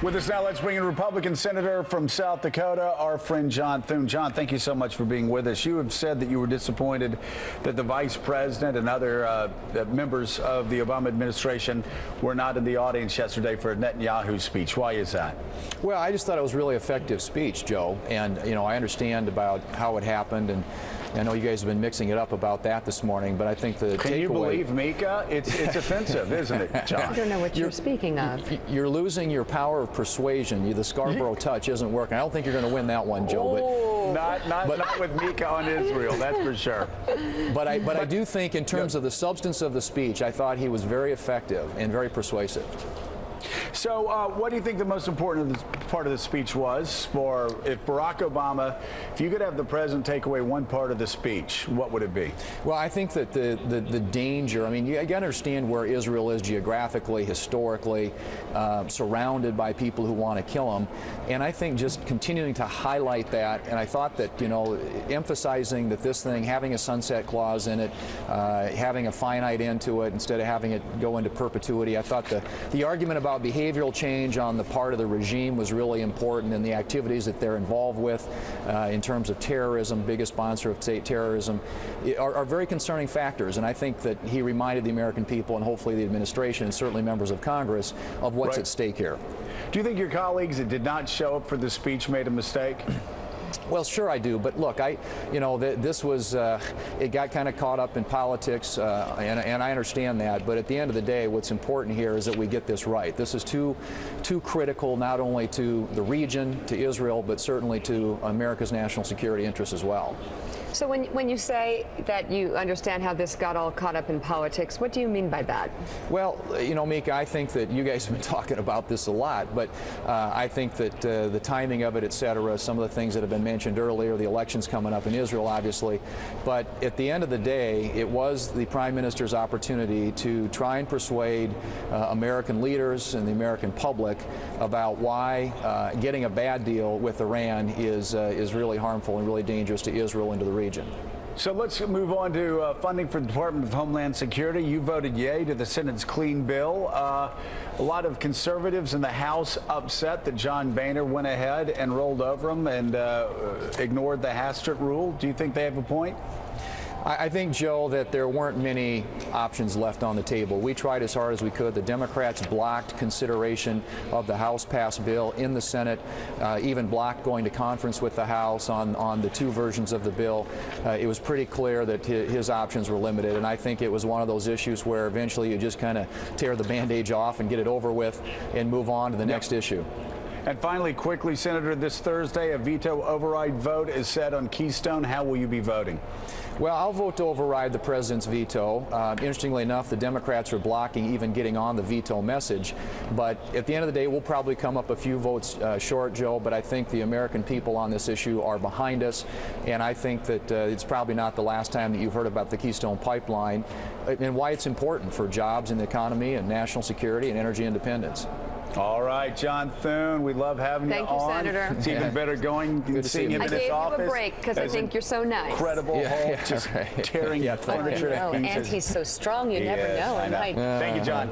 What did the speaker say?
With us now, let's bring in Republican Senator from South Dakota, our friend John Thune. John, thank you so much for being with us. You have said that you were disappointed that the vice president and other members of the Obama administration were not in the audience yesterday for Netanyahu's speech. Why is that? Well, I just thought it was a really effective speech, Joe. And, you know, I understand about how it happened, and I know you guys have been mixing it up about that this morning, but I think the Can you believe, Mika? It's offensive, isn't it, John? I don't know what you're speaking of. You're losing your power of persuasion. The Scarborough touch isn't working. I don't think you're going to win that one, Joe. Not with Mika on Israel, that's for sure. But I do think in terms of the substance of the speech, I thought he was very effective and very persuasive. So what do you think the most important part of the speech was? For if Barack Obama, if you could have the president take away one part of the speech, what would it be? Well, I think that the danger, I mean, you got to understand where Israel is geographically, historically, surrounded by people who want to kill them. And I think just continuing to highlight that, and I thought that, you know, emphasizing that this thing, having a sunset clause in it, having a finite end to it instead of having it go into perpetuity, I thought the argument about behavioral change on the part of the regime was really important, and the activities that they're involved with in terms of terrorism, biggest sponsor of state terrorism, are very concerning factors. And I think that he reminded the American people, and hopefully the administration and certainly members of Congress, of what's at stake here. Do you think your colleagues that did not show up for the speech made a mistake? Well, sure I do, but look, this was, it got kind of caught up in politics, and I understand that, but at the end of the day, what's important here is that we get this right. This is too critical, not only to the region, to Israel, but certainly to America's national security interests as well. So when you say that you understand how this got all caught up in politics, what do you mean by that? Well, you know, Mika, I think that you guys have been talking about this a lot, but I think that the timing of it, et cetera, some of the things that have been mentioned earlier, the elections coming up in Israel, obviously, but at the end of the day, it was the Prime Minister's opportunity to try and persuade American leaders and the American public about why getting a bad deal with Iran is really harmful and really dangerous to Israel and to the region. So let's move on to funding for the Department of Homeland Security. You voted yay to the Senate's clean bill. A lot of conservatives in the House upset that John Boehner went ahead and rolled over them and ignored the Hastert rule. Do you think they have a point? I think, Joe, that there weren't many options left on the table. We tried as hard as we could. The Democrats blocked consideration of the House-passed bill in the Senate, even blocked going to conference with the House on the two versions of the bill. It was pretty clear that his options were limited, and I think it was one of those issues where eventually you just kind of tear the bandage off and get it over with and move on to the next issue. And finally, quickly, Senator, this Thursday, a veto override vote is set on Keystone. How will you be voting? Well, I'll vote to override the president's veto. Interestingly enough, the Democrats are blocking even getting on the veto message. But at the end of the day, we'll probably come up a few votes short, Joe, but I think the American people on this issue are behind us. And I think that it's probably not the last time that you've heard about the Keystone pipeline and why it's important for jobs in the economy and national security and energy independence. All right, John Thune, we love having you on. Thank you, Senator. It's even better going and seeing him in his office. I gave you a break because I think you're so nice. Incredible Hulk, just tearing furniture to pieces. And he's so strong, you never know. I know. Thank you, John.